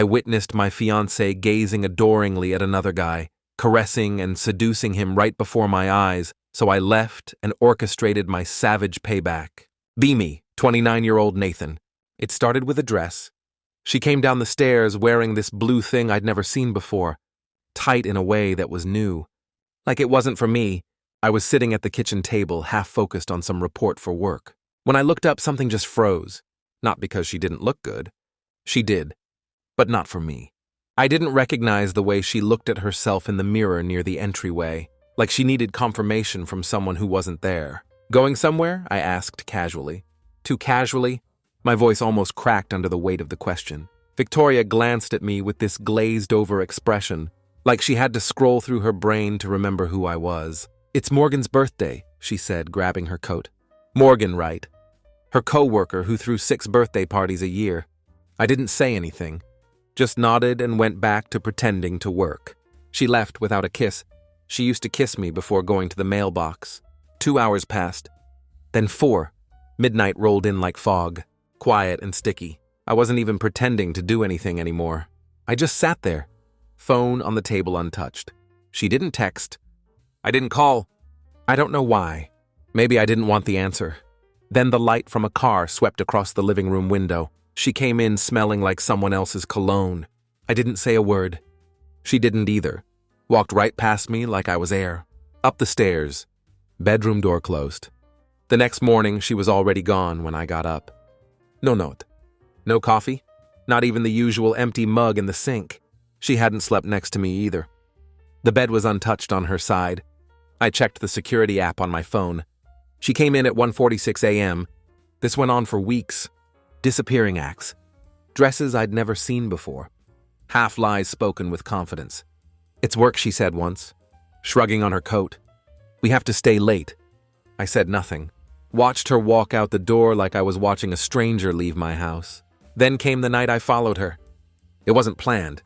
I witnessed my fiancé gazing adoringly at another guy, caressing and seducing him right before my eyes, so I left and orchestrated my savage payback. Be me, 29-year-old Nathan. It started with a dress. She came down the stairs wearing this blue thing I'd never seen before, tight in a way that was new. Like it wasn't for me. I was sitting at the kitchen table, half focused on some report for work. When I looked up, something just froze. Not because she didn't look good. She did. But not for me. I didn't recognize the way she looked at herself in the mirror near the entryway, like she needed confirmation from someone who wasn't there. Going somewhere? I asked casually. Too casually? My voice almost cracked under the weight of the question. Victoria glanced at me with this glazed-over expression, like she had to scroll through her brain to remember who I was. It's Morgan's birthday, she said, grabbing her coat. Morgan, right? Her co-worker who threw 6 birthday parties a year. I didn't say anything, just nodded and went back to pretending to work. She left without a kiss. She used to kiss me before going to the mailbox. 2 hours passed. Then 4. Midnight rolled in like fog, quiet and sticky. I wasn't even pretending to do anything anymore. I just sat there, phone on the table untouched. She didn't text. I didn't call. I don't know why. Maybe I didn't want the answer. Then the light from a car swept across the living room window. She came in smelling like someone else's cologne. I didn't say a word. She didn't either. Walked right past me like I was air. Up the stairs. Bedroom door closed. The next morning, she was already gone when I got up. No note. No coffee. Not even the usual empty mug in the sink. She hadn't slept next to me either. The bed was untouched on her side. I checked the security app on my phone. She came in at 1:46 a.m. This went on for weeks. Disappearing acts. Dresses I'd never seen before. Half lies spoken with confidence. It's work, she said once, shrugging on her coat. We have to stay late. I said nothing. Watched her walk out the door like I was watching a stranger leave my house. Then came the night I followed her. It wasn't planned.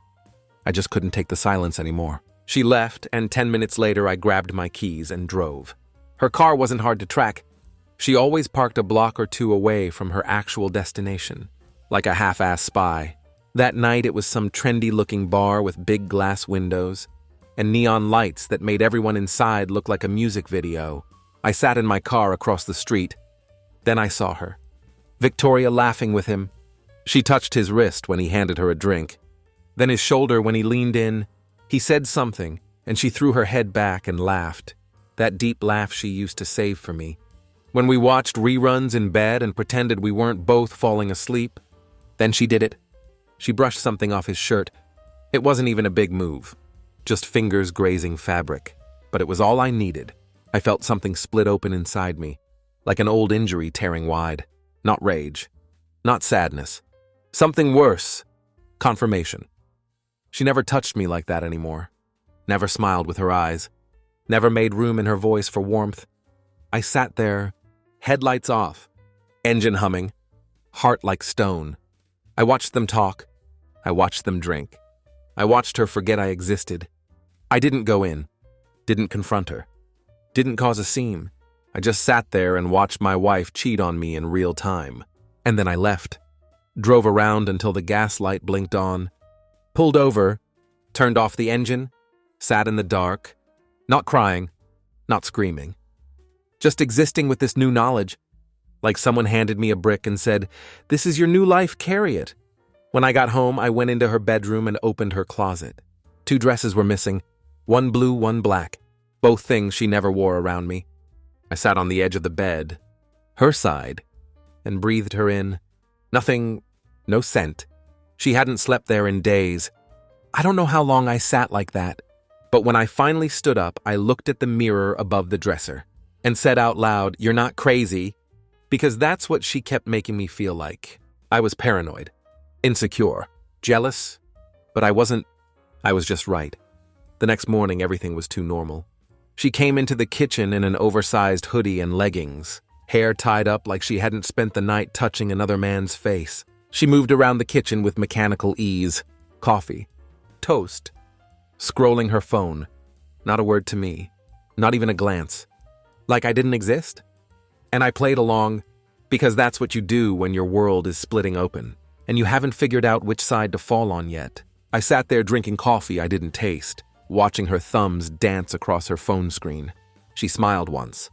I just couldn't take the silence anymore. She left, and 10 minutes later I grabbed my keys and drove. Her car wasn't hard to track. She always parked a block or two away from her actual destination, like a half-ass spy. That night it was some trendy-looking bar with big glass windows and neon lights that made everyone inside look like a music video. I sat in my car across the street. Then I saw her. Victoria laughing with him. She touched his wrist when he handed her a drink. Then his shoulder when he leaned in. He said something, and she threw her head back and laughed. That deep laugh she used to save for me. When we watched reruns in bed and pretended we weren't both falling asleep. Then she did it. She brushed something off his shirt. It wasn't even a big move. Just fingers grazing fabric. But it was all I needed. I felt something split open inside me, like an old injury tearing wide. Not rage. Not sadness. Something worse. Confirmation. She never touched me like that anymore. Never smiled with her eyes. Never made room in her voice for warmth. I sat there, headlights off, engine humming, heart like stone. I watched them talk. I watched them drink. I watched her forget I existed. I didn't go in. Didn't confront her. Didn't cause a scene. I just sat there and watched my wife cheat on me in real time. And then I left. Drove around until the gas light blinked on. Pulled over, turned off the engine, sat in the dark, not crying, not screaming. Just existing with this new knowledge. Like someone handed me a brick and said, "This is your new life, carry it." When I got home, I went into her bedroom and opened her closet. 2 dresses were missing, one blue, one black. Both things she never wore around me. I sat on the edge of the bed, her side, and breathed her in. Nothing, no scent. She hadn't slept there in days. I don't know how long I sat like that, but when I finally stood up, I looked at the mirror above the dresser and said out loud, "You're not crazy," because that's what she kept making me feel like. I was paranoid, insecure, jealous, but I wasn't. I was just right. The next morning, everything was too normal. She came into the kitchen in an oversized hoodie and leggings, hair tied up like she hadn't spent the night touching another man's face. She moved around the kitchen with mechanical ease. Coffee. Toast. Scrolling her phone. Not a word to me. Not even a glance. Like I didn't exist. And I played along, because that's what you do when your world is splitting open. and you haven't figured out which side to fall on yet. I sat there drinking coffee I didn't taste, watching her thumbs dance across her phone screen. She smiled once.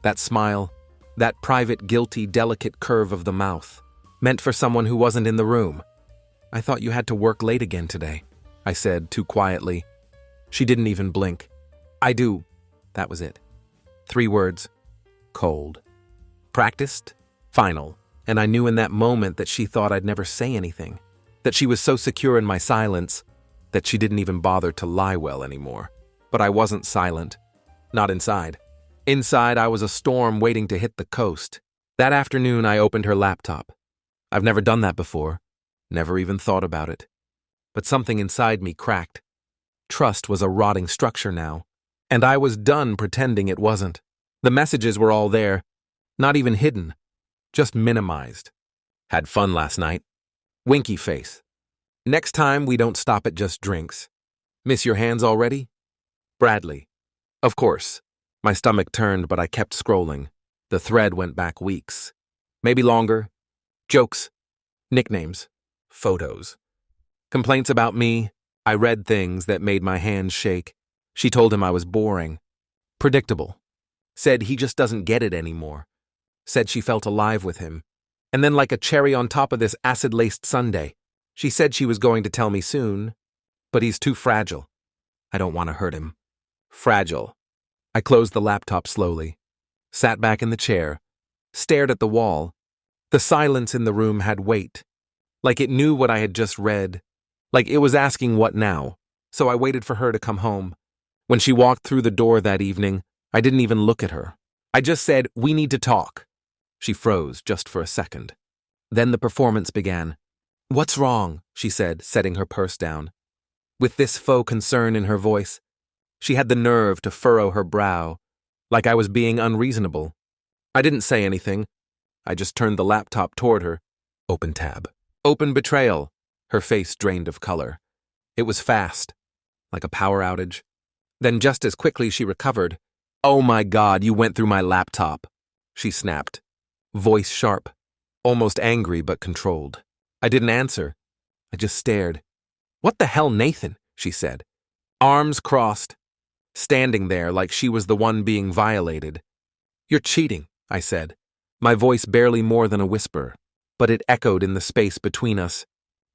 That smile, that private, guilty, delicate curve of the mouth, meant for someone who wasn't in the room. I thought you had to work late again today, I said, too quietly. She didn't even blink. I do. That was it. 3 words. Cold. Practiced? Final. And I knew in that moment that she thought I'd never say anything, that she was so secure in my silence that she didn't even bother to lie well anymore. But I wasn't silent. Not inside. Inside, I was a storm waiting to hit the coast. That afternoon, I opened her laptop. I've never done that before, never even thought about it. But something inside me cracked. Trust was a rotting structure now, and I was done pretending it wasn't. The messages were all there, not even hidden, just minimized. Had fun last night. Winky face. Next time, we don't stop at just drinks. Miss your hands already? Bradley. Of course. My stomach turned, but I kept scrolling. The thread went back weeks. Maybe longer. Jokes. Nicknames. Photos. Complaints about me. I read things that made my hands shake. She told him I was boring. Predictable. Said he just doesn't get it anymore. Said she felt alive with him. And then, like a cherry on top of this acid-laced sundae, she said she was going to tell me soon, but he's too fragile. I don't want to hurt him. Fragile. I closed the laptop slowly, sat back in the chair, stared at the wall. The silence in the room had weight, like it knew what I had just read, like it was asking what now. So I waited for her to come home. When she walked through the door that evening, I didn't even look at her. I just said, "We need to talk." She froze just for a second. Then the performance began. "What's wrong?" she said, setting her purse down. With this faux concern in her voice, she had the nerve to furrow her brow, like I was being unreasonable. I didn't say anything. I just turned the laptop toward her. Open tab. Open betrayal. Her face drained of color. It was fast, like a power outage. Then just as quickly she recovered. "Oh my God, you went through my laptop," she snapped. Voice sharp, almost angry but controlled. I didn't answer. I just stared. "What the hell, Nathan?" she said. Arms crossed, standing there like she was the one being violated. "You're cheating," I said, my voice barely more than a whisper, but it echoed in the space between us.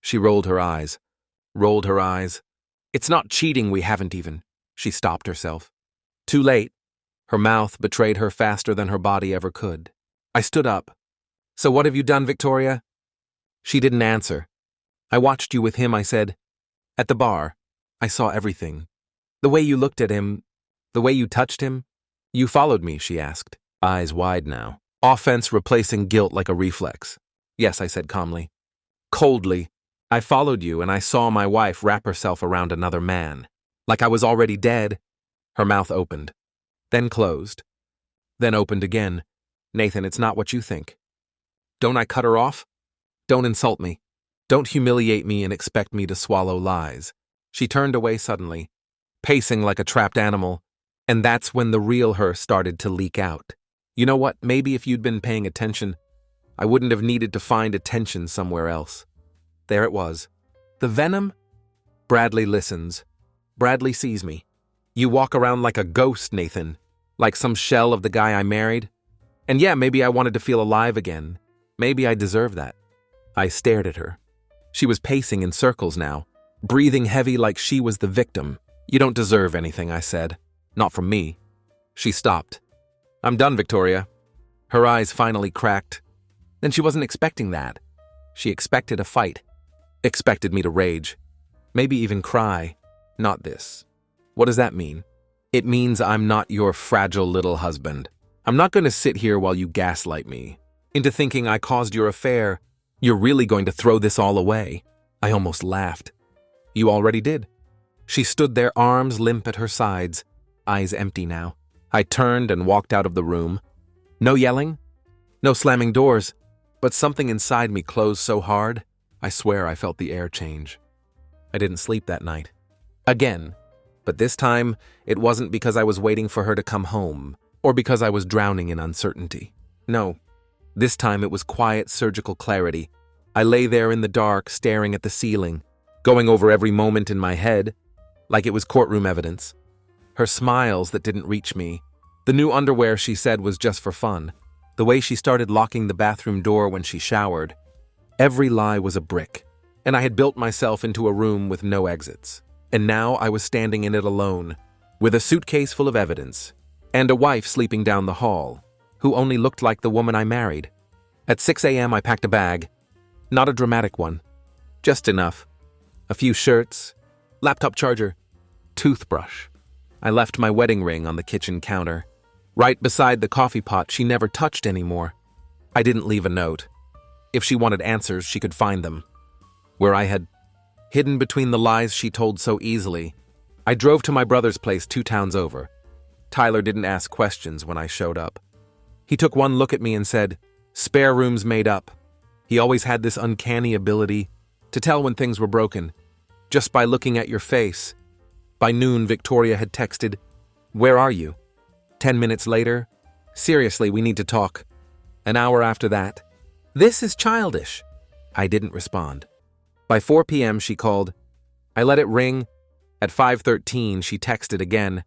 She rolled her eyes. "It's not cheating, we haven't even." She stopped herself. Too late. Her mouth betrayed her faster than her body ever could. I stood up. "So what have you done, Victoria?" She didn't answer. "I watched you with him," I said. "At the bar. I saw everything. The way you looked at him, the way you touched him." "You followed me?" she asked, eyes wide now. Offense replacing guilt like a reflex. "Yes," I said calmly. Coldly, "I followed you and I saw my wife wrap herself around another man. Like I was already dead." Her mouth opened, then closed, then opened again. "Nathan, it's not what you think. Don't I cut her off? Don't insult me. Don't humiliate me and expect me to swallow lies." She turned away suddenly, pacing like a trapped animal, and that's when the real her started to leak out. You know what? Maybe if you'd been paying attention, I wouldn't have needed to find attention somewhere else. There it was. The venom? Bradley listens. Bradley sees me. You walk around like a ghost, Nathan, like some shell of the guy I married. And yeah, maybe I wanted to feel alive again. Maybe I deserve that. I stared at her. She was pacing in circles now, breathing heavy like she was the victim. "You don't deserve anything," I said. "Not from me." She stopped. "I'm done, Victoria." Her eyes finally cracked. Then she wasn't expecting that. She expected a fight. Expected me to rage. Maybe even cry. Not this. What does that mean? It means I'm not your fragile little husband. I'm not going to sit here while you gaslight me into thinking I caused your affair. You're really going to throw this all away. I almost laughed. You already did. She stood there, arms limp at her sides, eyes empty now. I turned and walked out of the room. No yelling, no slamming doors, but something inside me closed so hard, I swear I felt the air change. I didn't sleep that night. Again, but this time it wasn't because I was waiting for her to come home or because I was drowning in uncertainty. No, this time it was quiet surgical clarity, I lay there in the dark, staring at the ceiling, going over every moment in my head, like it was courtroom evidence. Her smiles that didn't reach me. The new underwear she said was just for fun. The way she started locking the bathroom door when she showered. Every lie was a brick, and I had built myself into a room with no exits. And now I was standing in it alone, with a suitcase full of evidence, and a wife sleeping down the hall, who only looked like the woman I married. At 6 a.m. I packed a bag. Not a dramatic one. Just enough. A few shirts, laptop charger, toothbrush. I left my wedding ring on the kitchen counter, right beside the coffee pot she never touched anymore. I didn't leave a note. If she wanted answers, she could find them. Where I had hidden between the lies she told so easily, I drove to my brother's place 2 towns over. Tyler didn't ask questions when I showed up. He took one look at me and said, "Spare room's made up." He always had this uncanny ability to tell when things were broken, just by looking at your face. By noon, Victoria had texted, "Where are you?" 10 minutes later, "Seriously, we need to talk." An hour after that, "This is childish." I didn't respond. By 4 p.m. she called. I let it ring. At 5:13 she texted again,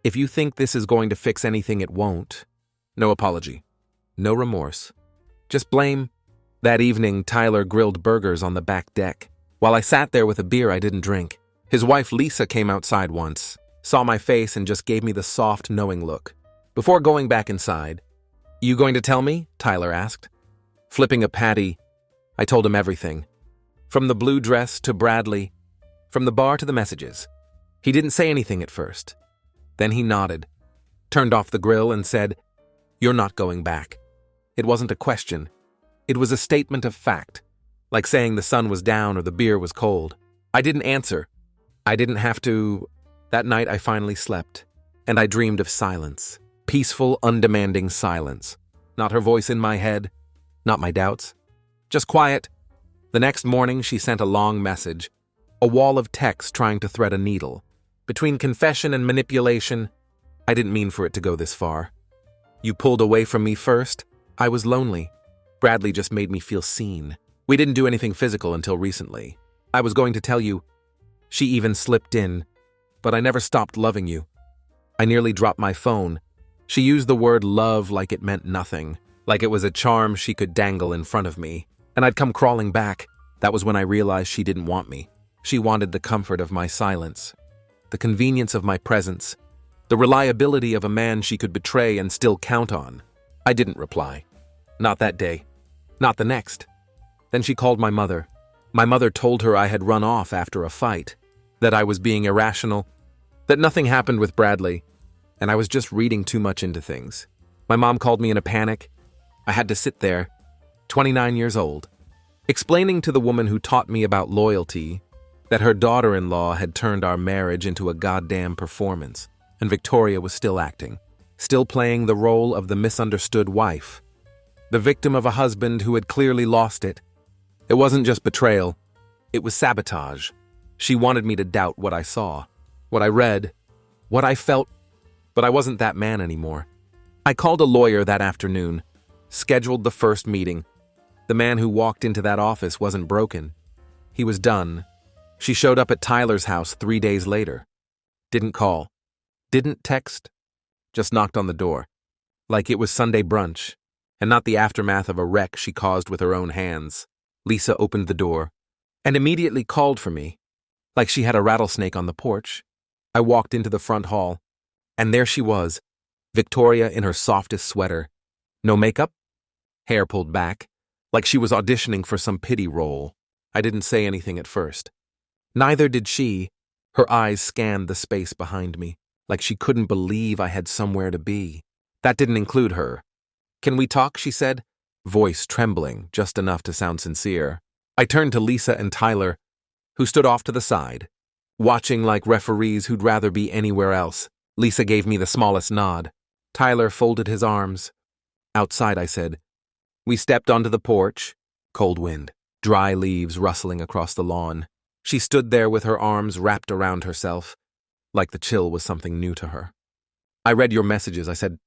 "If you think this is going to fix anything, it won't." No apology. No remorse. Just blame. That evening, Tyler grilled burgers on the back deck, while I sat there with a beer I didn't drink. His wife Lisa came outside once, saw my face and just gave me the soft, knowing look. Before going back inside, "You going to tell me?" Tyler asked. Flipping a patty, I told him everything. From the blue dress to Bradley, from the bar to the messages. He didn't say anything at first. Then he nodded, turned off the grill and said, "You're not going back." It wasn't a question. It was a statement of fact, like saying the sun was down or the beer was cold. I didn't answer. I didn't have to. That night I finally slept, and I dreamed of silence. Peaceful, undemanding silence. Not her voice in my head, not my doubts. Just quiet. The next morning she sent a long message, a wall of text trying to thread a needle. Between confession and manipulation, I didn't mean for it to go this far. "You pulled away from me first. I was lonely. Bradley just made me feel seen. We didn't do anything physical until recently. I was going to tell you." She even slipped in, "But I never stopped loving you." I nearly dropped my phone. She used the word love like it meant nothing, like it was a charm she could dangle in front of me, and I'd come crawling back. That was when I realized she didn't want me. She wanted the comfort of my silence, the convenience of my presence, the reliability of a man she could betray and still count on. I didn't reply. Not that day. Not the next. Then she called my mother. My mother told her I had run off after a fight, that I was being irrational, that nothing happened with Bradley, and I was just reading too much into things. My mom called me in a panic. I had to sit there, 29 years old, explaining to the woman who taught me about loyalty that her daughter-in-law had turned our marriage into a goddamn performance, and Victoria was still acting, still playing the role of the misunderstood wife, the victim of a husband who had clearly lost it. It wasn't just betrayal, it was sabotage. She wanted me to doubt what I saw, what I read, what I felt, but I wasn't that man anymore. I called a lawyer that afternoon, scheduled the first meeting. The man who walked into that office wasn't broken. He was done. She showed up at Tyler's house 3 days later. Didn't call. Didn't text. Just knocked on the door. Like it was Sunday brunch, and not the aftermath of a wreck she caused with her own hands. Lisa opened the door, and immediately called for me, like she had a rattlesnake on the porch. I walked into the front hall, and there she was, Victoria in her softest sweater. No makeup? Hair pulled back, like she was auditioning for some pity role. I didn't say anything at first. Neither did she. Her eyes scanned the space behind me, like she couldn't believe I had somewhere to be. That didn't include her. "Can we talk?" she said, voice trembling just enough to sound sincere. I turned to Lisa and Tyler, who stood off to the side, watching like referees who'd rather be anywhere else. Lisa gave me the smallest nod. Tyler folded his arms. Outside, I said. We stepped onto the porch. Cold wind, dry leaves rustling across the lawn. She stood there with her arms wrapped around herself, like the chill was something new to her. "I read your messages," I said.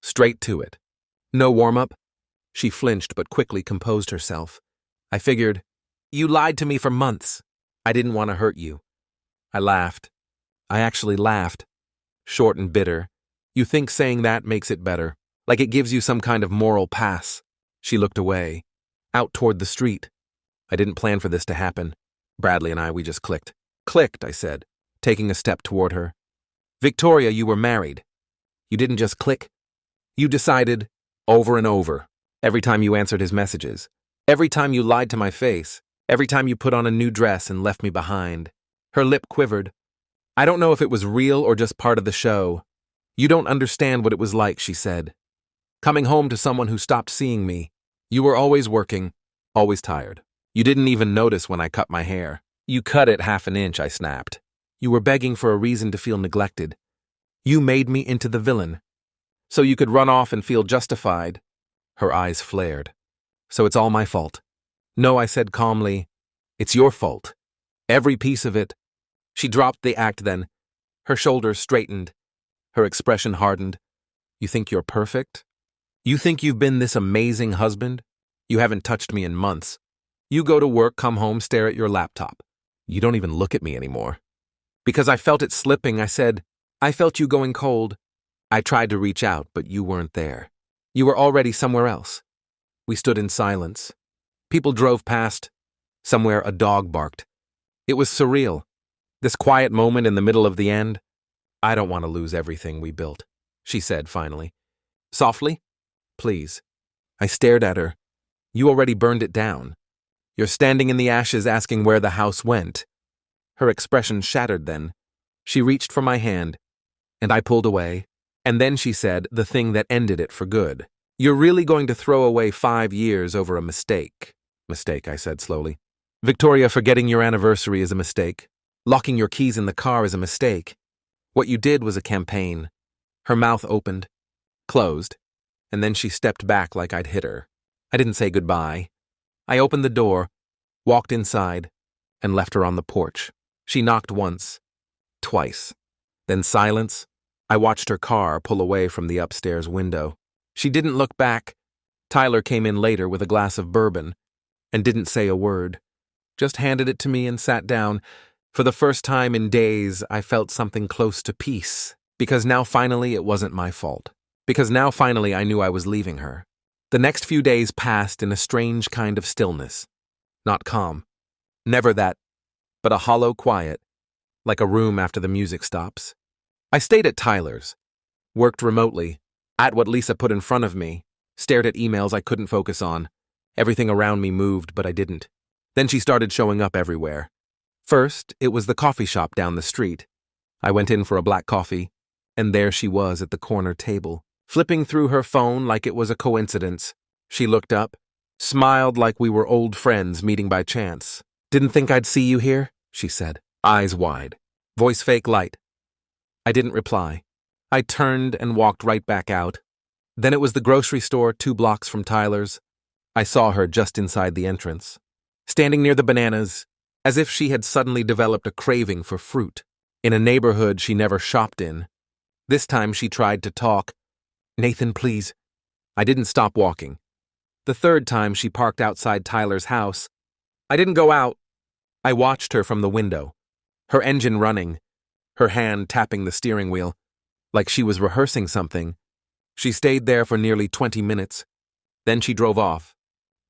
"Straight to it. No warm-up?" She flinched but quickly composed herself. I figured, you lied to me for months. I didn't want to hurt you. I laughed. I actually laughed. Short and bitter. You think saying that makes it better, like it gives you some kind of moral pass. She looked away, out toward the street. I didn't plan for this to happen. Bradley and we just clicked. Clicked, I said, taking a step toward her. Victoria, you were married. You didn't just click. You decided, over and over, every time you answered his messages, every time you lied to my face, every time you put on a new dress and left me behind. Her lip quivered. I don't know if it was real or just part of the show. You don't understand what it was like, she said. Coming home to someone who stopped seeing me. You were always working, always tired. You didn't even notice when I cut my hair. You cut it half an inch, I snapped. You were begging for a reason to feel neglected. You made me into the villain. So you could run off and feel justified. Her eyes flared. So it's all my fault. No, I said calmly. It's your fault. Every piece of it. She dropped the act then. Her shoulders straightened. Her expression hardened. You think you're perfect? You think you've been this amazing husband? You haven't touched me in months. You go to work, come home, stare at your laptop. You don't even look at me anymore. Because I felt it slipping, I said, I felt you going cold. I tried to reach out, but you weren't there. You were already somewhere else. We stood in silence. People drove past. Somewhere a dog barked. It was surreal. This quiet moment in the middle of the end. I don't want to lose everything we built, she said finally. Softly? Please. I stared at her. You already burned it down. You're standing in the ashes asking where the house went. Her expression shattered then. She reached for my hand, and I pulled away, and then she said the thing that ended it for good. You're really going to throw away 5 years over a mistake. Mistake, I said slowly. Victoria, forgetting your anniversary is a mistake. Locking your keys in the car is a mistake. What you did was a campaign. Her mouth opened, closed, and then she stepped back like I'd hit her. I didn't say goodbye. I opened the door, walked inside, and left her on the porch. She knocked once, twice. Then silence. I watched her car pull away from the upstairs window. She didn't look back. Tyler came in later with a glass of bourbon and didn't say a word. Just handed it to me and sat down. For the first time in days, I felt something close to peace, because now finally it wasn't my fault. Because now finally I knew I was leaving her. The next few days passed in a strange kind of stillness. Not calm. Never that, but a hollow quiet, like a room after the music stops. I stayed at Tyler's, worked remotely, ate what Lisa put in front of me, stared at emails I couldn't focus on. Everything around me moved, but I didn't. Then she started showing up everywhere. First, it was the coffee shop down the street. I went in for a black coffee, and there she was at the corner table, flipping through her phone like it was a coincidence. She looked up, smiled like we were old friends meeting by chance. Didn't think I'd see you here, she said, eyes wide, voice fake light. I didn't reply. I turned and walked right back out. Then it was the grocery store 2 blocks from Tyler's. I saw her just inside the entrance, standing near the bananas, as if she had suddenly developed a craving for fruit, in a neighborhood she never shopped in. This time she tried to talk. Nathan, please. I didn't stop walking. The third time she parked outside Tyler's house. I didn't go out. I watched her from the window, her engine running, her hand tapping the steering wheel, like she was rehearsing something. She stayed there for nearly 20 minutes. Then she drove off.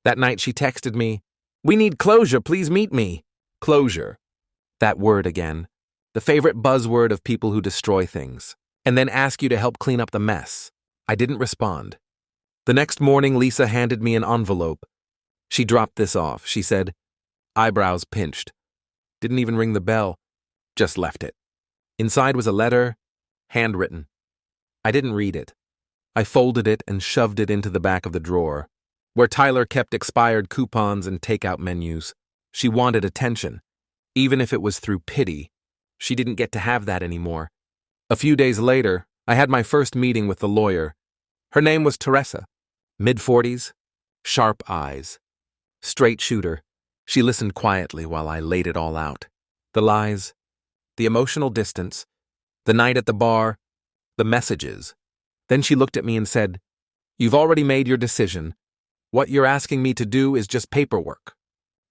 That night she texted me, "We need closure, please meet me." Closure. That word again. The favorite buzzword of people who destroy things, and then ask you to help clean up the mess. I didn't respond. The next morning, Lisa handed me an envelope. She dropped this off. She said, eyebrows pinched. Didn't even ring the bell. Just left it. Inside was a letter, handwritten. I didn't read it. I folded it and shoved it into the back of the drawer, where Tyler kept expired coupons and takeout menus. She wanted attention, even if it was through pity. She didn't get to have that anymore. A few days later, I had my first meeting with the lawyer. Her name was Teresa. Mid-40s, sharp eyes. Straight shooter. She listened quietly while I laid it all out. The lies, the emotional distance, the night at the bar, the messages. Then she looked at me and said, "You've already made your decision. What you're asking me to do is just paperwork.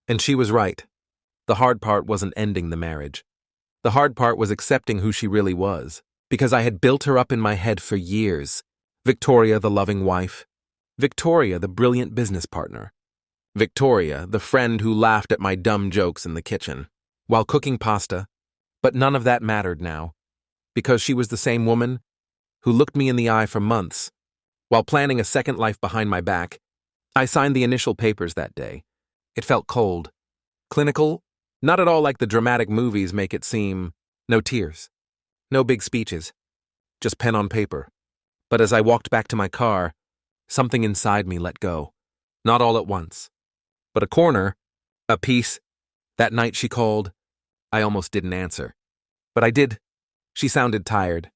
And she was right. The hard part wasn't ending the marriage. The hard part was accepting who she really was, because I had built her up in my head for years. Victoria, the loving wife. Victoria, the brilliant business partner. Victoria, the friend who laughed at my dumb jokes in the kitchen while cooking pasta. But none of that mattered now, because she was the same woman who looked me in the eye for months. While planning a second life behind my back, I signed the initial papers that day. It felt cold. Clinical, not at all like the dramatic movies make it seem. No tears. No big speeches. Just pen on paper. But as I walked back to my car, something inside me let go. Not all at once. But a corner, a piece. That night she called. I almost didn't answer. But I did. She sounded tired.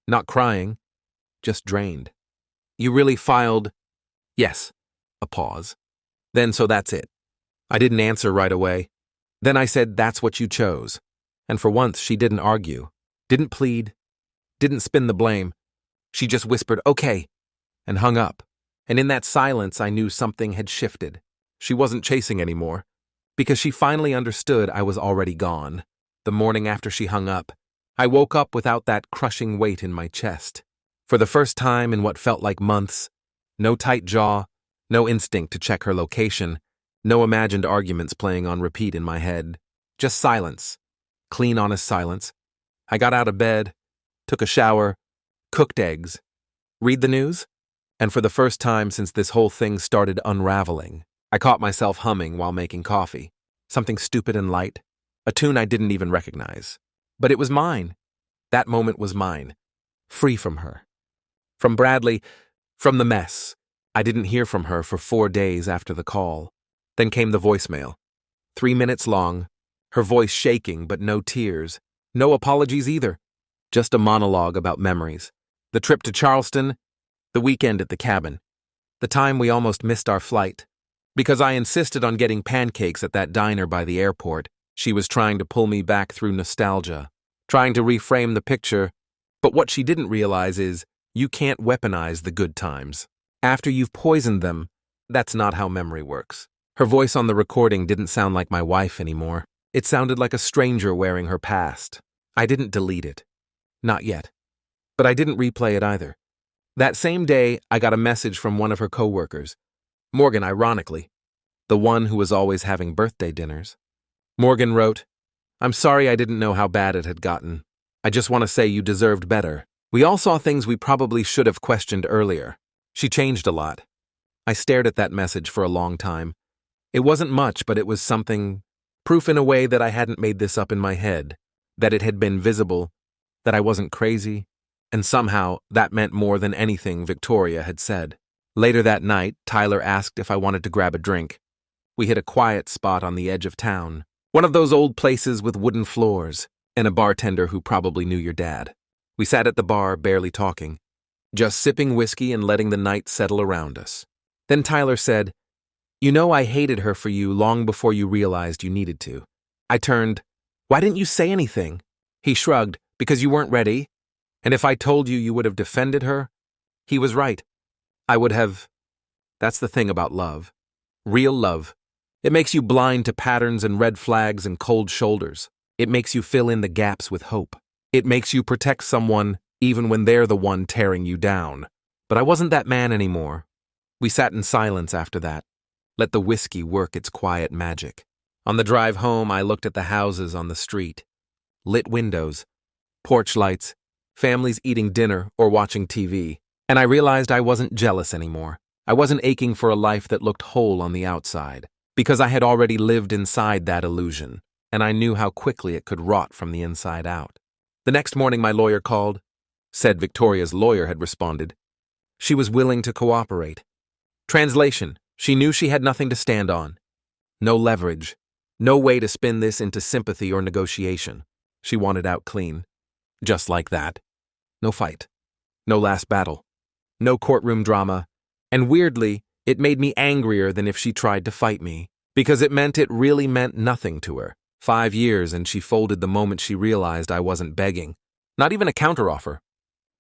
Not crying. Just drained. You really filed? Yes. A pause. Then so that's it. I didn't answer right away. Then I said that's what you chose. And for once she didn't argue. Didn't plead. Didn't spin the blame. She just whispered, okay, and hung up. And in that silence I knew something had shifted. She wasn't chasing anymore. Because she finally understood I was already gone. The morning after she hung up, I woke up without that crushing weight in my chest. For the first time in what felt like months, no tight jaw, no instinct to check her location, no imagined arguments playing on repeat in my head. Just silence. Clean, honest silence. I got out of bed, took a shower, cooked eggs. Read the news? And for the first time since this whole thing started unraveling, I caught myself humming while making coffee. Something stupid and light. A tune I didn't even recognize. But it was mine. That moment was mine. Free from her. From Bradley, from the mess. I didn't hear from her for 4 days after the call. Then came the voicemail. 3 minutes long. Her voice shaking, but no tears. No apologies either. Just a monologue about memories. The trip to Charleston. The weekend at the cabin. The time we almost missed our flight. Because I insisted on getting pancakes at that diner by the airport, she was trying to pull me back through nostalgia, trying to reframe the picture. But what she didn't realize is, you can't weaponize the good times. After you've poisoned them, that's not how memory works. Her voice on the recording didn't sound like my wife anymore. It sounded like a stranger wearing her past. I didn't delete it. Not yet. But I didn't replay it either. That same day, I got a message from one of her coworkers. Morgan, ironically, the one who was always having birthday dinners. Morgan wrote, I'm sorry I didn't know how bad it had gotten. I just want to say you deserved better. We all saw things we probably should have questioned earlier. She changed a lot. I stared at that message for a long time. It wasn't much, but it was something, proof in a way that I hadn't made this up in my head, that it had been visible, that I wasn't crazy, and somehow that meant more than anything Victoria had said. Later that night, Tyler asked if I wanted to grab a drink. We hit a quiet spot on the edge of town, one of those old places with wooden floors, and a bartender who probably knew your dad. We sat at the bar, barely talking, just sipping whiskey and letting the night settle around us. Then Tyler said, You know I hated her for you long before you realized you needed to. I turned, Why didn't you say anything? He shrugged, Because you weren't ready. And if I told you, you would have defended her? He was right. I would have. That's the thing about love. Real love. It makes you blind to patterns and red flags and cold shoulders. It makes you fill in the gaps with hope. It makes you protect someone even when they're the one tearing you down. But I wasn't that man anymore. We sat in silence after that. Let the whiskey work its quiet magic. On the drive home, I looked at the houses on the street. Lit windows, porch lights, families eating dinner or watching TV. And I realized I wasn't jealous anymore. I wasn't aching for a life that looked whole on the outside, because I had already lived inside that illusion, and I knew how quickly it could rot from the inside out. The next morning my lawyer called. Said Victoria's lawyer had responded. She was willing to cooperate. Translation, she knew she had nothing to stand on. No leverage. No way to spin this into sympathy or negotiation. She wanted out clean. Just like that. No fight. No last battle. No courtroom drama, and weirdly, it made me angrier than if she tried to fight me, because it really meant nothing to her. 5 years and she folded the moment she realized I wasn't begging. Not even a counteroffer.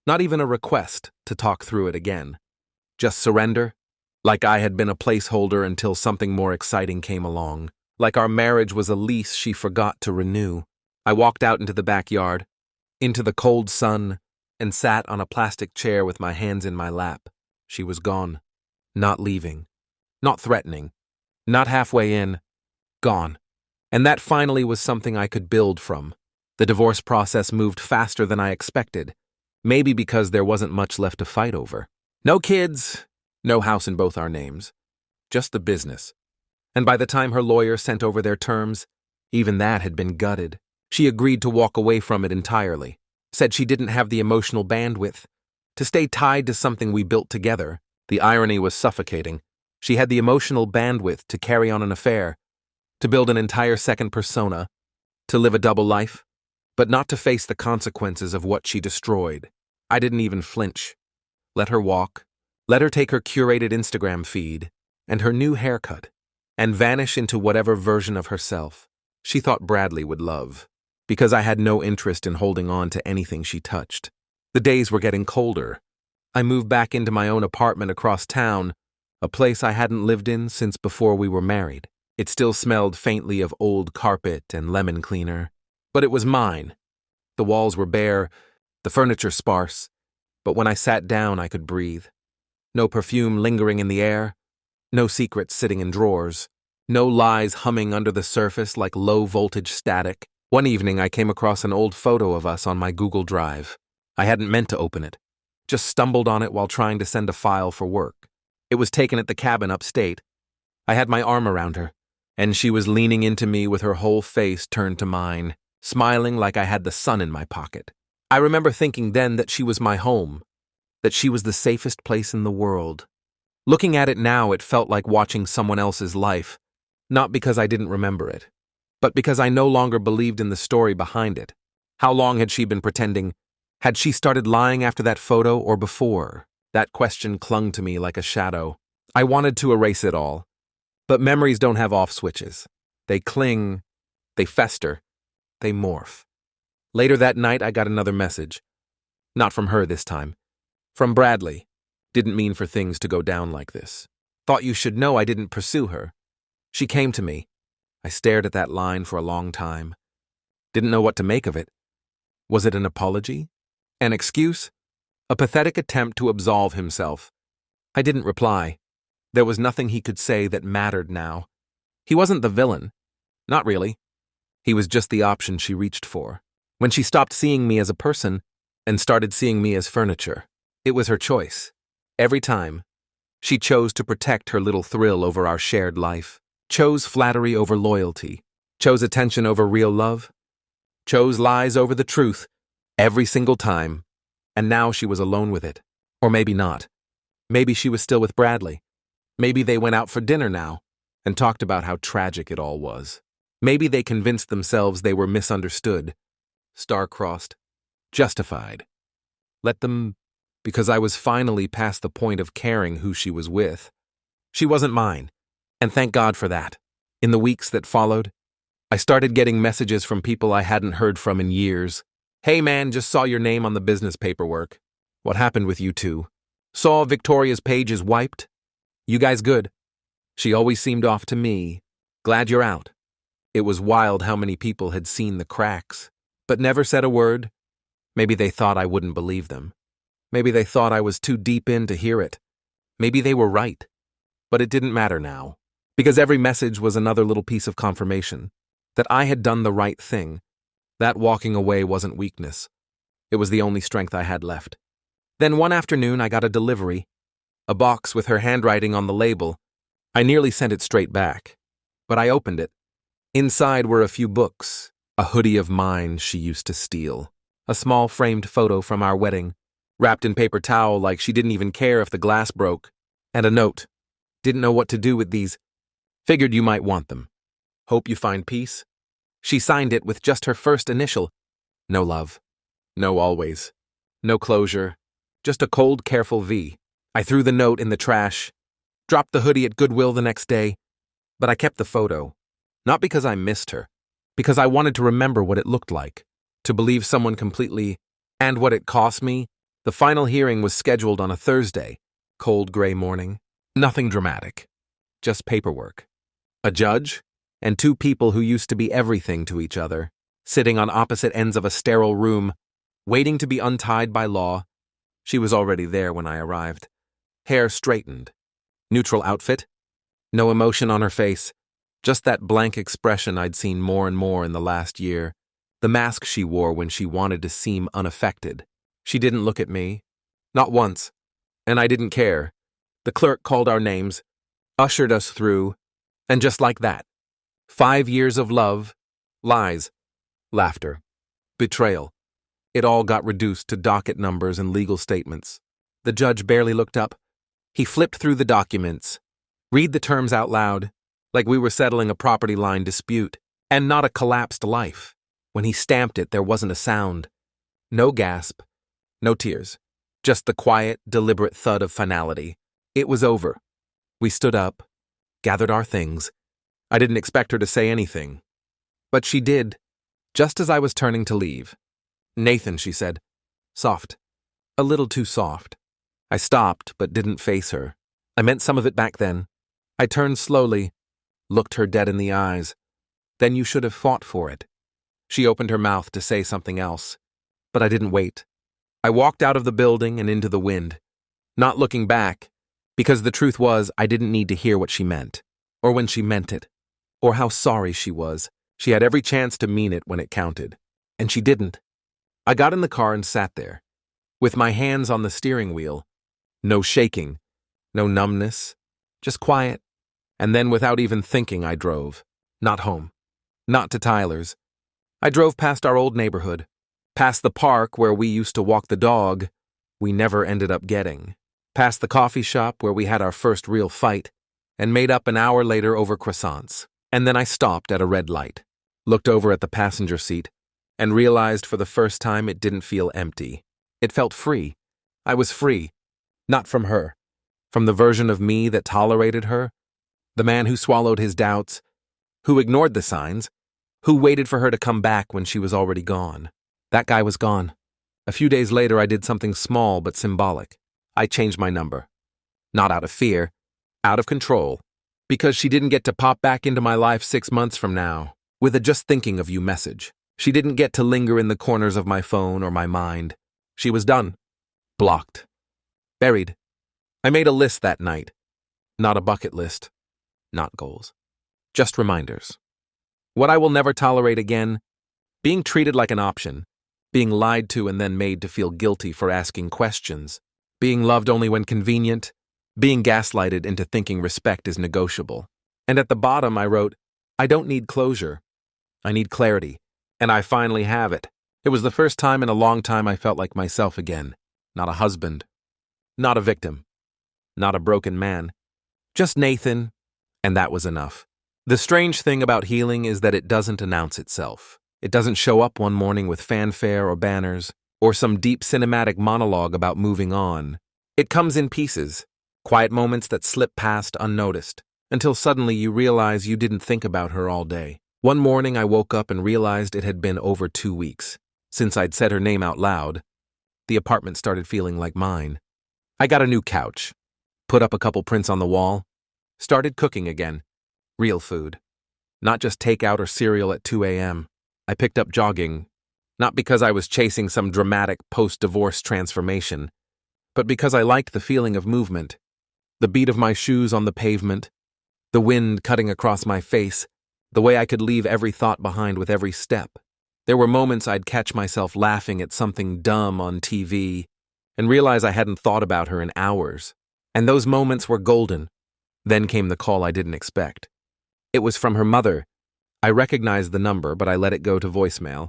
Not even a request to talk through it again. Just surrender, like I had been a placeholder until something more exciting came along, like our marriage was a lease she forgot to renew. I walked out into the backyard, into the cold sun, and sat on a plastic chair with my hands in my lap. She was gone. Not leaving. Not threatening. Not halfway in. Gone. And that finally was something I could build from. The divorce process moved faster than I expected, maybe because there wasn't much left to fight over. No kids, no house in both our names. Just the business. And by the time her lawyer sent over their terms, even that had been gutted. She agreed to walk away from it entirely. Said she didn't have the emotional bandwidth to stay tied to something we built together. The irony was suffocating. She had the emotional bandwidth to carry on an affair, to build an entire second persona, to live a double life, but not to face the consequences of what she destroyed. I didn't even flinch. Let her walk, let her take her curated Instagram feed and her new haircut, and vanish into whatever version of herself she thought Bradley would love, because I had no interest in holding on to anything she touched. The days were getting colder. I moved back into my own apartment across town, a place I hadn't lived in since before we were married. It still smelled faintly of old carpet and lemon cleaner, but it was mine. The walls were bare, the furniture sparse, but when I sat down I could breathe. No perfume lingering in the air, no secrets sitting in drawers, no lies humming under the surface like low-voltage static. One evening I came across an old photo of us on my Google Drive. I hadn't meant to open it, just stumbled on it while trying to send a file for work. It was taken at the cabin upstate. I had my arm around her, and she was leaning into me with her whole face turned to mine, smiling like I had the sun in my pocket. I remember thinking then that she was my home, that she was the safest place in the world. Looking at it now, it felt like watching someone else's life, not because I didn't remember it, but because I no longer believed in the story behind it. How long had she been pretending? Had she started lying after that photo or before? That question clung to me like a shadow. I wanted to erase it all. But memories don't have off switches. They cling, they fester, they morph. Later that night, I got another message. Not from her this time. From Bradley. Didn't mean for things to go down like this. Thought you should know I didn't pursue her. She came to me. I stared at that line for a long time. Didn't know what to make of it. Was it an apology? An excuse? A pathetic attempt to absolve himself? I didn't reply. There was nothing he could say that mattered now. He wasn't the villain. Not really. He was just the option she reached for. When she stopped seeing me as a person and started seeing me as furniture, it was her choice. Every time, she chose to protect her little thrill over our shared life, chose flattery over loyalty, chose attention over real love, chose lies over the truth, every single time. And now she was alone with it. Or maybe not. Maybe she was still with Bradley. Maybe they went out for dinner now and talked about how tragic it all was. Maybe they convinced themselves they were misunderstood, star-crossed, justified. Let them, because I was finally past the point of caring who she was with. She wasn't mine, and thank God for that. In the weeks that followed, I started getting messages from people I hadn't heard from in years. Hey man, just saw your name on the business paperwork. What happened with you two? Saw Victoria's page is wiped? You guys good? She always seemed off to me. Glad you're out. It was wild how many people had seen the cracks, but never said a word. Maybe they thought I wouldn't believe them. Maybe they thought I was too deep in to hear it. Maybe they were right. But it didn't matter now, because every message was another little piece of confirmation that I had done the right thing. That walking away wasn't weakness. It was the only strength I had left. Then one afternoon I got a delivery, a box with her handwriting on the label. I nearly sent it straight back, but I opened it. Inside were a few books, a hoodie of mine she used to steal, a small framed photo from our wedding, wrapped in paper towel like she didn't even care if the glass broke, and a note. Didn't know what to do with these. Figured you might want them. Hope you find peace. She signed it with just her first initial. No love. No always. No closure. Just a cold, careful V. I threw the note in the trash, dropped the hoodie at Goodwill the next day, but I kept the photo. Not because I missed her, because I wanted to remember what it looked like, to believe someone completely, and what it cost me. The final hearing was scheduled on a Thursday, cold gray morning. Nothing dramatic, just paperwork. A judge, and two people who used to be everything to each other, sitting on opposite ends of a sterile room, waiting to be untied by law. She was already there when I arrived. Hair straightened. Neutral outfit. No emotion on her face. Just that blank expression I'd seen more and more in the last year. The mask she wore when she wanted to seem unaffected. She didn't look at me. Not once. And I didn't care. The clerk called our names, ushered us through, and just like that, 5 years of love, lies, laughter, betrayal. It all got reduced to docket numbers and legal statements. The judge barely looked up. He flipped through the documents, read the terms out loud, like we were settling a property line dispute, and not a collapsed life. When he stamped it, there wasn't a sound. No gasp, no tears, just the quiet, deliberate thud of finality. It was over. We stood up, gathered our things. I didn't expect her to say anything. But she did, just as I was turning to leave. "Nathan," she said. Soft. A little too soft. I stopped, but didn't face her. I meant some of it back then. I turned slowly, looked her dead in the eyes. "Then you should have fought for it." She opened her mouth to say something else, but I didn't wait. I walked out of the building and into the wind, not looking back, because the truth was I didn't need to hear what she meant, or when she meant it, or how sorry she was. She had every chance to mean it when it counted, and she didn't. I got in the car and sat there, with my hands on the steering wheel. No shaking, no numbness, just quiet. And then without even thinking, I drove. Not home. Not to Tyler's. I drove past our old neighborhood, past the park where we used to walk the dog we never ended up getting, past the coffee shop where we had our first real fight, and made up an hour later over croissants. And then I stopped at a red light, looked over at the passenger seat, and realized for the first time it didn't feel empty. It felt free. I was free. Not from her. From the version of me that tolerated her. The man who swallowed his doubts, who ignored the signs, who waited for her to come back when she was already gone. That guy was gone. A few days later, I did something small but symbolic. I changed my number. Not out of fear, out of control, because she didn't get to pop back into my life 6 months from now with a "just thinking of you" message. She didn't get to linger in the corners of my phone or my mind. She was done. Blocked. Buried. I made a list that night. Not a bucket list. Not goals. Just reminders. What I will never tolerate again: being treated like an option, being lied to and then made to feel guilty for asking questions, being loved only when convenient, being gaslighted into thinking respect is negotiable. And at the bottom I wrote, I don't need closure. I need clarity. And I finally have it. It was the first time in a long time I felt like myself again. Not a husband. Not a victim. Not a broken man. Just Nathan, and that was enough. The strange thing about healing is that it doesn't announce itself. It doesn't show up one morning with fanfare or banners, or some deep cinematic monologue about moving on. It comes in pieces, quiet moments that slip past unnoticed, until suddenly you realize you didn't think about her all day. One morning I woke up and realized it had been over 2 weeks since I'd said her name out loud. The apartment started feeling like mine. I got a new couch, put up a couple prints on the wall, started cooking again. Real food. Not just takeout or cereal at 2 a.m. I picked up jogging, not because I was chasing some dramatic post-divorce transformation, but because I liked the feeling of movement, the beat of my shoes on the pavement, the wind cutting across my face, the way I could leave every thought behind with every step. There were moments I'd catch myself laughing at something dumb on TV and realize I hadn't thought about her in hours. And those moments were golden. Then came the call I didn't expect. It was from her mother. I recognized the number, but I let it go to voicemail.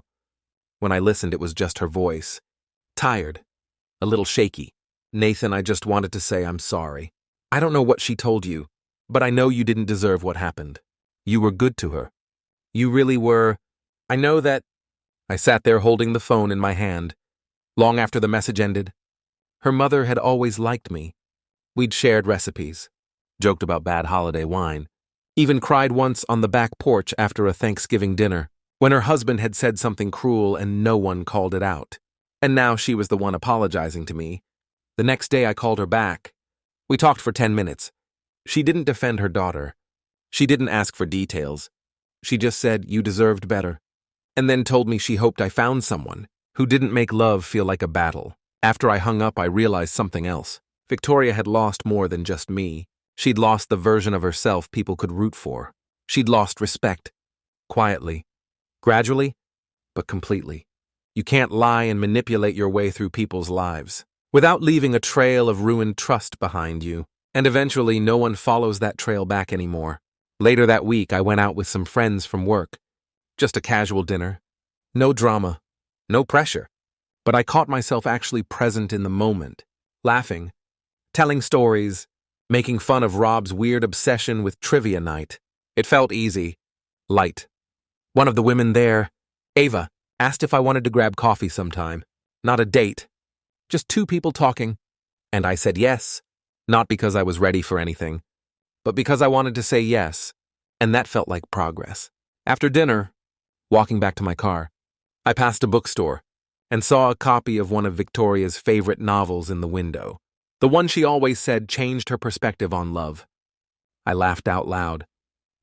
When I listened, it was just her voice. Tired. A little shaky. "Nathan, I just wanted to say I'm sorry. I don't know what she told you, but I know you didn't deserve what happened. You were good to her. You really were. I know that." I sat there holding the phone in my hand. Long after the message ended. Her mother had always liked me. We'd shared recipes, joked about bad holiday wine, even cried once on the back porch after a Thanksgiving dinner, when her husband had said something cruel and no one called it out. And now she was the one apologizing to me. The next day I called her back. We talked for 10 minutes. She didn't defend her daughter. She didn't ask for details. She just said, "You deserved better." And then told me she hoped I found someone who didn't make love feel like a battle. After I hung up, I realized something else. Victoria had lost more than just me. She'd lost the version of herself people could root for. She'd lost respect. Quietly. Gradually, but completely. You can't lie and manipulate your way through people's lives without leaving a trail of ruined trust behind you. And eventually, no one follows that trail back anymore. Later that week, I went out with some friends from work. Just a casual dinner. No drama. No pressure. But I caught myself actually present in the moment, laughing, telling stories, making fun of Rob's weird obsession with trivia night. It felt easy, light. One of the women there, Ava, asked if I wanted to grab coffee sometime. Not a date, just two people talking. And I said yes, not because I was ready for anything, but because I wanted to say yes, and that felt like progress. After dinner, walking back to my car, I passed a bookstore and saw a copy of one of Victoria's favorite novels in the window. The one she always said changed her perspective on love. I laughed out loud,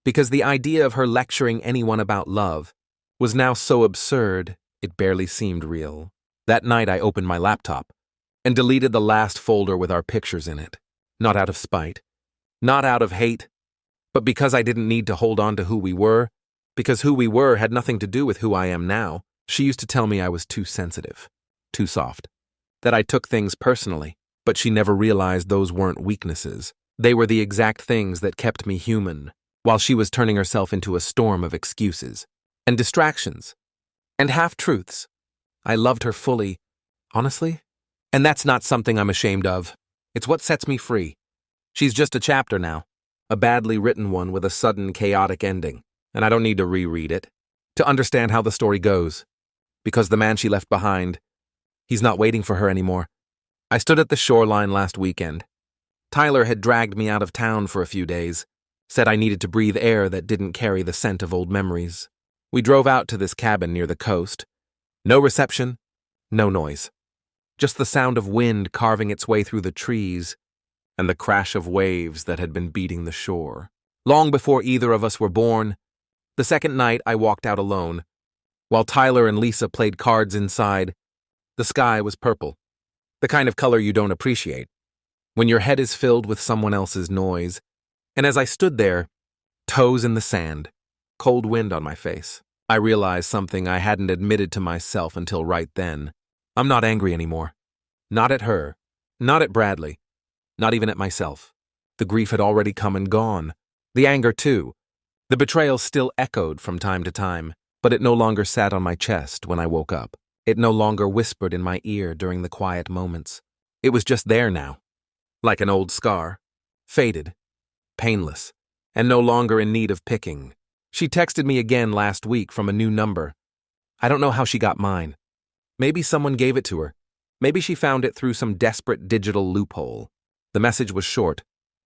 because the idea of her lecturing anyone about love was now so absurd it barely seemed real. That night I opened my laptop and deleted the last folder with our pictures in it. Not out of spite, not out of hate, but because I didn't need to hold on to who we were, because who we were had nothing to do with who I am now. She used to tell me I was too sensitive, too soft, that I took things personally, but she never realized those weren't weaknesses. They were the exact things that kept me human, while she was turning herself into a storm of excuses and distractions and half-truths. I loved her fully, honestly, and that's not something I'm ashamed of. It's what sets me free. She's just a chapter now, a badly written one with a sudden chaotic ending, and I don't need to reread it to understand how the story goes. Because the man she left behind, he's not waiting for her anymore. I stood at the shoreline last weekend. Tyler had dragged me out of town for a few days, said I needed to breathe air that didn't carry the scent of old memories. We drove out to this cabin near the coast. No reception, no noise. Just the sound of wind carving its way through the trees and the crash of waves that had been beating the shore. Long before either of us were born, the second night I walked out alone. While Tyler and Lisa played cards inside, the sky was purple, the kind of color you don't appreciate when your head is filled with someone else's noise. And as I stood there, toes in the sand, cold wind on my face, I realized something I hadn't admitted to myself until right then. I'm not angry anymore. Not at her, not at Bradley, not even at myself. The grief had already come and gone. The anger, too. The betrayal still echoed from time to time, but it no longer sat on my chest when I woke up. It no longer whispered in my ear during the quiet moments. It was just there now, like an old scar, faded, painless, and no longer in need of picking. She texted me again last week from a new number. I don't know how she got mine. Maybe someone gave it to her. Maybe she found it through some desperate digital loophole. The message was short.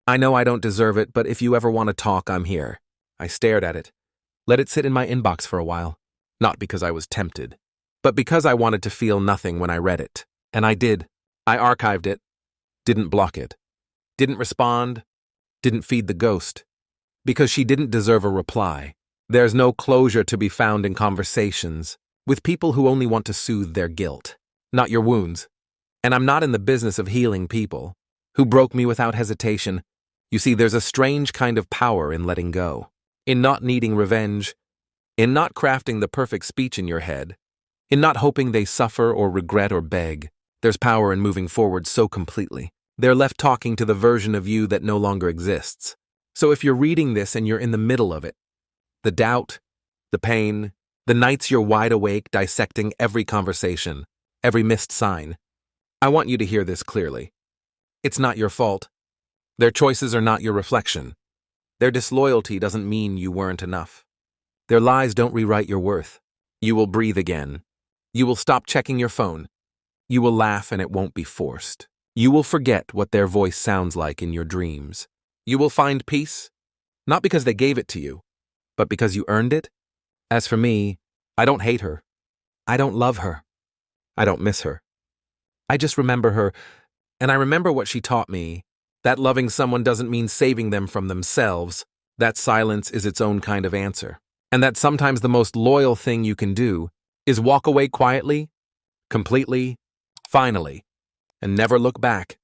I know I don't deserve it, but if you ever want to talk, I'm here. I stared at it. Let it sit in my inbox for a while. Not because I was tempted, but because I wanted to feel nothing when I read it. And I did. I archived it. Didn't block it. Didn't respond. Didn't feed the ghost. Because she didn't deserve a reply. There's no closure to be found in conversations with people who only want to soothe their guilt, not your wounds. And I'm not in the business of healing people who broke me without hesitation. You see, there's a strange kind of power in letting go, in not needing revenge, in not crafting the perfect speech in your head, in not hoping they suffer or regret or beg. There's power in moving forward so completely. They're left talking to the version of you that no longer exists. So if you're reading this and you're in the middle of it, the doubt, the pain, the nights you're wide awake dissecting every conversation, every missed sign, I want you to hear this clearly. It's not your fault. Their choices are not your reflection. Their disloyalty doesn't mean you weren't enough. Their lies don't rewrite your worth. You will breathe again. You will stop checking your phone. You will laugh and it won't be forced. You will forget what their voice sounds like in your dreams. You will find peace, not because they gave it to you, but because you earned it. As for me, I don't hate her. I don't love her. I don't miss her. I just remember her, and I remember what she taught me, that loving someone doesn't mean saving them from themselves. That silence is its own kind of answer. and that sometimes the most loyal thing you can do is walk away quietly, completely, finally, and never look back.